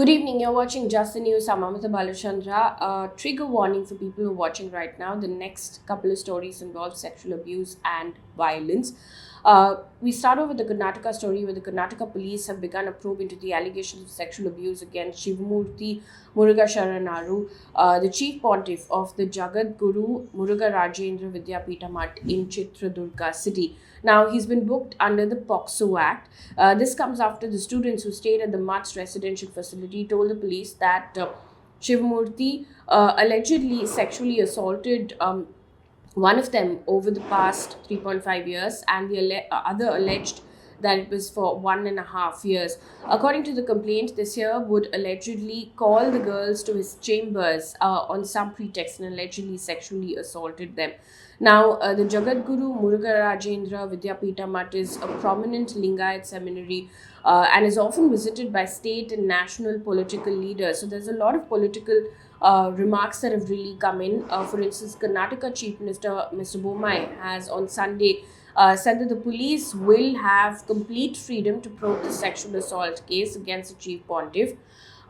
Good evening. You're watching Just the News. I'm Amita Balachandra. Trigger warning for people who are watching right now. The next couple of stories involve sexual abuse and violence. We start off with the Karnataka story where the Karnataka Police have begun a probe into the allegations of sexual abuse against Shivamurti Muruga Sharanaru, the chief pontiff of the Jagat Guru Muruga Rajendra Vidyapita Mutt in Chitradurga city. Now, he's been booked under the POCSO Act. This comes after the students who stayed at the Mutt's residential facility told the police that Shivamurti allegedly sexually assaulted one of them over the past 3.5 years, and the other alleged that it was for 1.5 years. According to the complaint, this year would allegedly call the girls to his chambers on some pretext and allegedly sexually assaulted them. Now, the Jagat Guru Muruga Rajendra Vidyapita Mutt is a prominent Lingayat seminary and is often visited by state and national political leaders. So there's a lot of political remarks that have really come in. For instance, Karnataka Chief Minister Mr. Bommai has on Sunday said that the police will have complete freedom to probe the sexual assault case against the Chief Pontiff.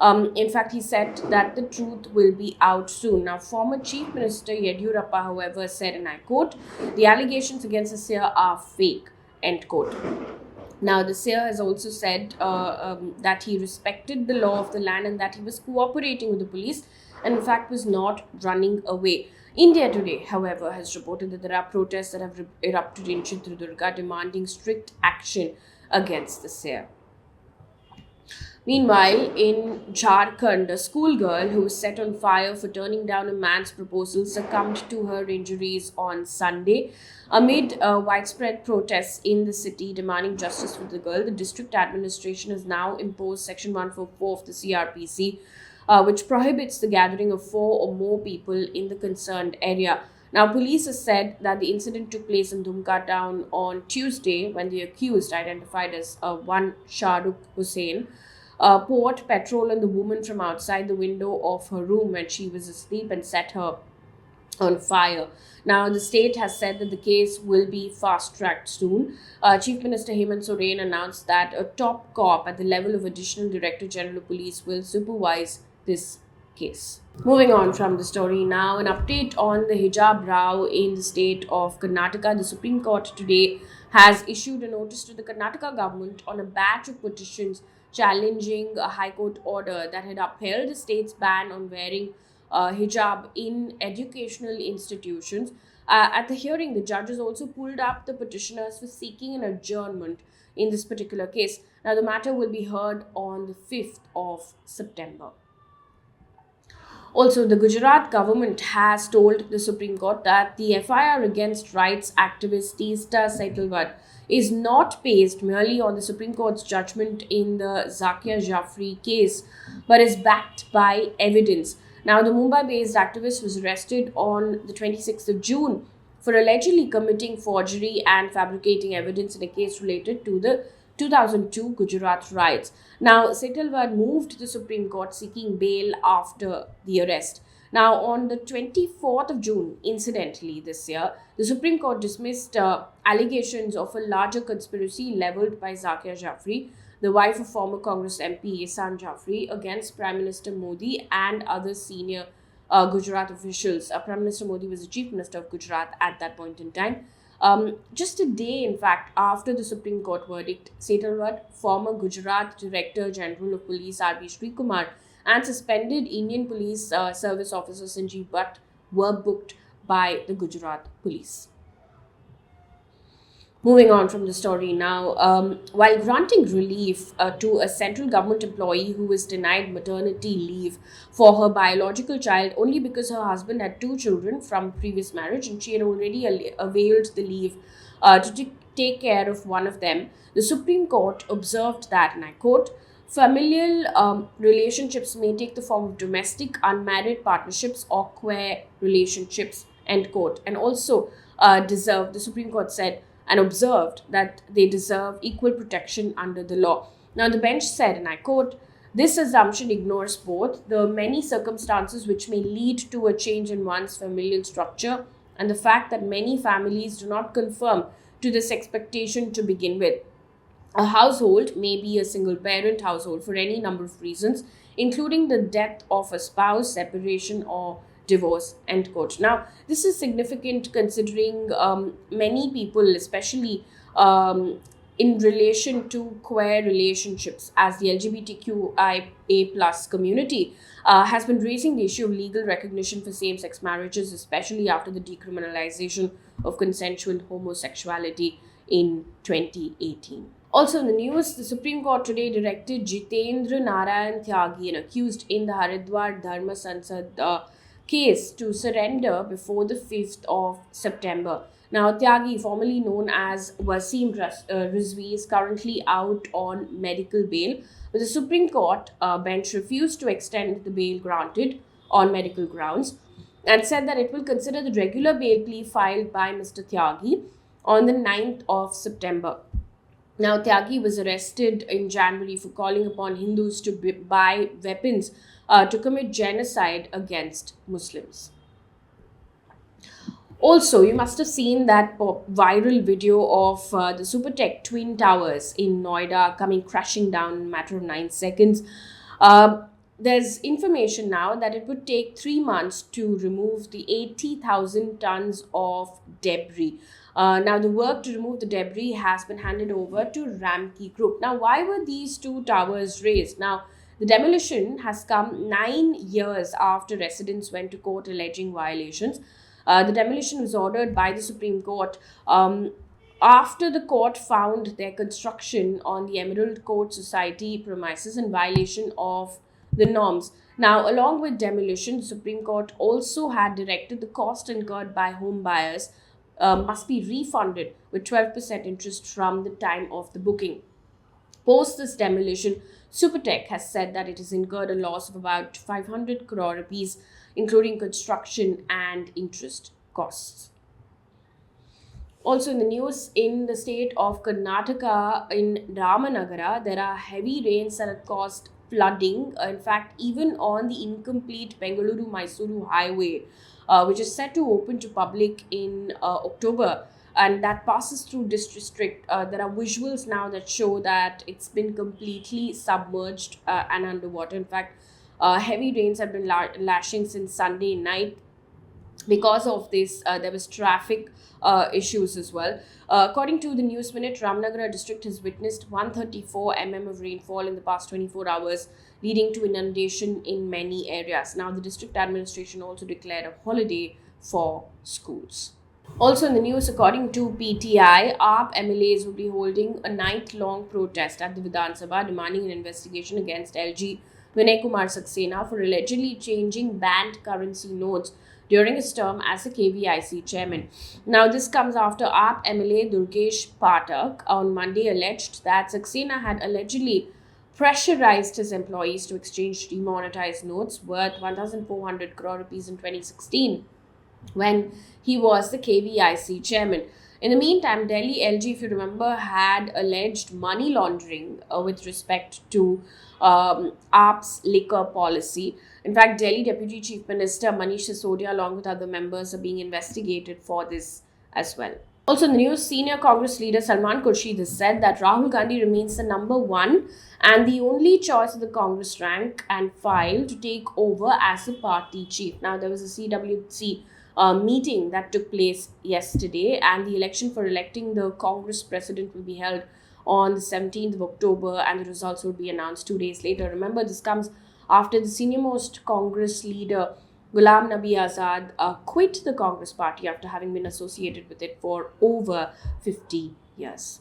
In fact, he said that the truth will be out soon. Now, former Chief Minister Yediyurappa, however, said, and I quote, "The allegations against the seer are fake," end quote. Now, the seer has also said that he respected the law of the land and that he was cooperating with the police and, in fact, was not running away. India Today, however, has reported that there are protests that have erupted in Chitradurga demanding strict action against the seer. Meanwhile, in Jharkhand, a schoolgirl who was set on fire for turning down a man's proposal succumbed to her injuries on Sunday. Amid widespread protests in the city demanding justice for the girl, the district administration has now imposed Section 144 of the CRPC, which prohibits the gathering of 4 or more people in the concerned area. Now, police have said that the incident took place in Dumka town on Tuesday when the accused, identified as one Shahrukh Hussain, poured petrol on the woman from outside the window of her room when she was asleep and set her on fire. Now, the state has said that the case will be fast-tracked soon. Chief Minister Hemant Soren announced that a top cop at the level of Additional Director General of Police will supervise this case. Moving on from the story now, an update on the hijab row in the state of Karnataka. The Supreme Court today has issued a notice to the Karnataka government on a batch of petitions challenging a High Court order that had upheld the state's ban on wearing hijab in educational institutions. At the hearing, the judges also pulled up the petitioners for seeking an adjournment in this particular case. Now, the matter will be heard on the 5th of September. Also, the Gujarat government has told the Supreme Court that the FIR against rights activist Teesta Setalvad is not based merely on the Supreme Court's judgment in the Zakia Jafri case, but is backed by evidence. Now, the Mumbai-based activist was arrested on the 26th of June for allegedly committing forgery and fabricating evidence in a case related to the 2002 Gujarat riots. Now, Setalvad moved to the Supreme Court seeking bail after the arrest. Now, on the 24th of June, incidentally, this year, the Supreme Court dismissed allegations of a larger conspiracy leveled by Zakia Jafri, the wife of former Congress MP Vidhan Jafri, against Prime Minister Modi and other senior Gujarat officials. Prime Minister Modi was the Chief Minister of Gujarat at that point in time. Just a day, in fact, after the Supreme Court verdict, Setalvad, former Gujarat Director General of Police R.B. Srikumar, and suspended Indian Police Service Officer Sanjeev Bhatt were booked by the Gujarat Police. Moving on from the story now, while granting relief to a central government employee who was denied maternity leave for her biological child only because her husband had 2 children from previous marriage and she had already availed the leave to take care of one of them, the Supreme Court observed that, and I quote, "Familial relationships may take the form of domestic, unmarried partnerships or queer relationships," end quote, and also the Supreme Court said, and observed that they deserve equal protection under the law. Now, the bench said, and I quote, "This assumption ignores both the many circumstances which may lead to a change in one's familial structure and the fact that many families do not conform to this expectation to begin with. A household may be a single parent household for any number of reasons. including the death of a spouse, separation, or divorce, end quote. Now, this is significant considering many people, especially in relation to queer relationships, as the LGBTQIA plus community has been raising the issue of legal recognition for same-sex marriages, especially after the decriminalization of consensual homosexuality in 2018. Also in the news, the Supreme Court today directed Jitendra Tyagi, an accused in the Haridwar Dharma Sansad case, to surrender before the 5th of September. Now, Tyagi, formerly known as Wasim Rizvi, is currently out on medical bail, but the Supreme Court bench refused to extend the bail granted on medical grounds and said that it will consider the regular bail plea filed by Mr. Tyagi on the 9th of September. Now, Tyagi was arrested in January for calling upon Hindus to buy weapons to commit genocide against Muslims. Also, you must have seen that viral video of the Supertech Twin Towers in Noida coming crashing down in a matter of 9 seconds. There's information now that it would take 3 months to remove the 80,000 tons of debris. Now, the work to remove the debris has been handed over to Ramkey Group. Now, why were these two towers raised? Now, the demolition has come 9 years after residents went to court alleging violations. The demolition was ordered by the Supreme Court after the court found their construction on the Emerald Court Society premises in violation of the norms. Now, along with demolition, the Supreme Court also had directed the cost incurred by home buyers must be refunded with 12% interest from the time of the booking. Post this demolition, Supertech has said that it has incurred a loss of about 500 crore rupees, including construction and interest costs. Also in the news, in the state of Karnataka, in Ramanagara, there are heavy rains that have caused flooding. In fact, even on the incomplete Bengaluru-Mysuru highway, which is set to open to public in October, and that passes through this district. There are visuals now that show that it's been completely submerged and underwater. In fact, heavy rains have been lashing since Sunday night. Because of this, there was traffic issues as well. According to the News Minute, Ramanagara district has witnessed 134 mm of rainfall in the past 24 hours, leading to inundation in many areas. Now, the district administration also declared a holiday for schools. Also in the news, according to PTI, AAP MLAs will be holding a night-long protest at the Vidhan Sabha demanding an investigation against LG Vinay Kumar Saxena for allegedly changing banned currency notes during his term as a KVIC chairman. Now, this comes after AAP MLA Durgesh Pathak on Monday alleged that Saxena had allegedly pressurized his employees to exchange demonetized notes worth 1,400 crore rupees in 2016 when he was the KVIC chairman. In the meantime, Delhi LG, if you remember, had alleged money laundering with respect to AAP's liquor policy. In fact, Delhi Deputy Chief Minister Manish Sisodia, along with other members, are being investigated for this as well. Also in the news, senior Congress leader Salman Khurshid has said that Rahul Gandhi remains the number one and the only choice of the Congress rank and file to take over as the party chief. Now, there was a CWC meeting that took place yesterday, and the election for electing the Congress president will be held on the 17th of October, and the results will be announced 2 days later. Remember, this comes after the senior-most Congress leader Ghulam Nabi Azad quit the Congress party after having been associated with it for over 50 years.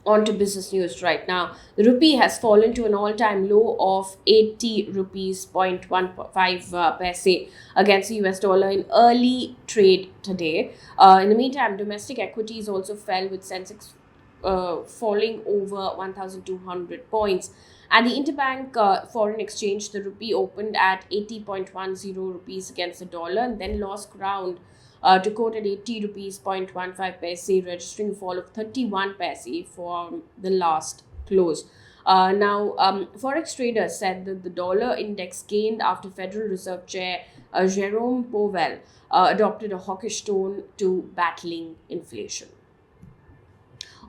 On to business news right now. The rupee has fallen to an all-time low of 80 rupees 0.15 paise against the US dollar in early trade today. In the meantime, domestic equities also fell, with Sensex falling over 1,200 points. At the interbank foreign exchange, the rupee opened at 80.10 rupees against the dollar and then lost ground to quote at 80 rupees 0.15 paise, registering a fall of 31 paise for the last close. Now, forex traders said that the dollar index gained after Federal Reserve Chair Jerome Powell adopted a hawkish tone to battling inflation.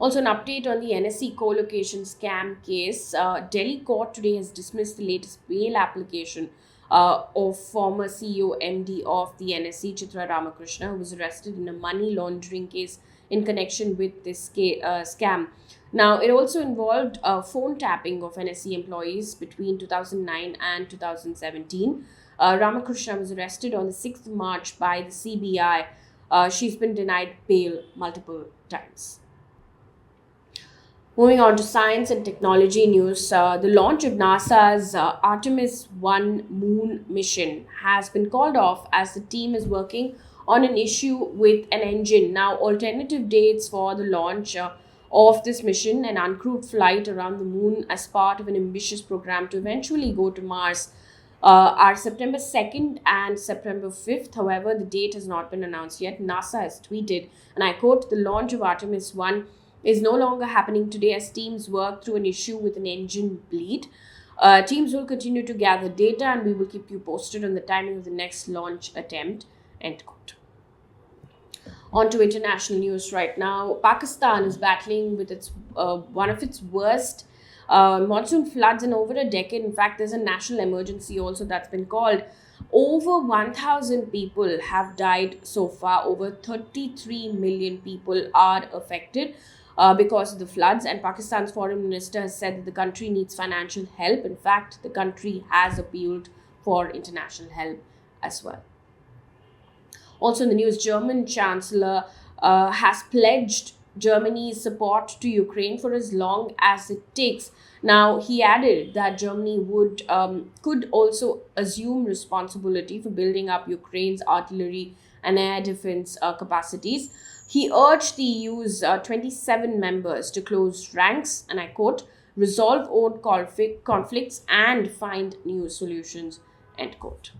Also, an update on the NSE co-location scam case. Delhi court today has dismissed the latest bail application of former CEO MD of the NSE, Chitra Ramkrishna, who was arrested in a money laundering case in connection with this scam. Now, it also involved phone tapping of NSE employees between 2009 and 2017. Ramakrishna was arrested on the 6th of March by the CBI. She's been denied bail multiple times. Moving on to science and technology news, the launch of NASA's Artemis I moon mission has been called off as the team is working on an issue with an engine. Now, alternative dates for the launch of this mission, an uncrewed flight around the moon as part of an ambitious program to eventually go to Mars, are September 2nd and September 5th. However, the date has not been announced yet. NASA has tweeted, and I quote, "The launch of Artemis I is no longer happening today as teams work through an issue with an engine bleed. Teams will continue to gather data and we will keep you posted on the timing of the next launch attempt." End quote. On to international news right now. Pakistan is battling with its one of its worst monsoon floods in over a decade. In fact, there's a national emergency also that's been called. Over 1,000 people have died so far. Over 33 million people are affected because of the floods. And Pakistan's foreign minister has said that the country needs financial help. In fact, the country has appealed for international help as well. Also in the news, German Chancellor has pledged Germany's support to Ukraine for as long as it takes. Now, he added that Germany could also assume responsibility for building up Ukraine's artillery and air defense capacities. He urged the EU's 27 members to close ranks, and I quote, "resolve old conflicts and find new solutions," end quote.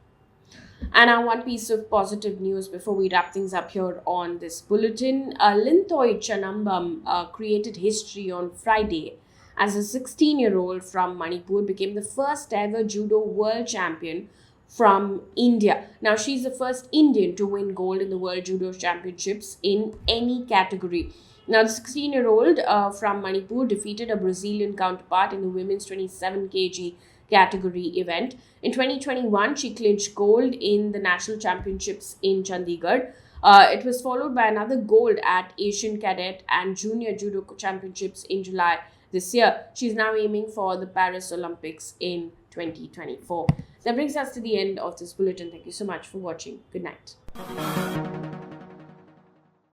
And now one piece of positive news before we wrap things up here on this bulletin. Lintoy Chanambam created history on Friday as a 16-year-old from Manipur became the first ever judo world champion from India. Now, she's the first Indian to win gold in the World Judo Championships in any category. Now, the 16-year-old from Manipur defeated a Brazilian counterpart in the women's 27 kg category event. In 2021, she clinched gold in the national championships in Chandigarh. It was followed by another gold at Asian Cadet and Junior Judo Championships in July this year. She's now aiming for the Paris Olympics in 2024. That brings us to the end of this bulletin. Thank you so much for watching. Good night.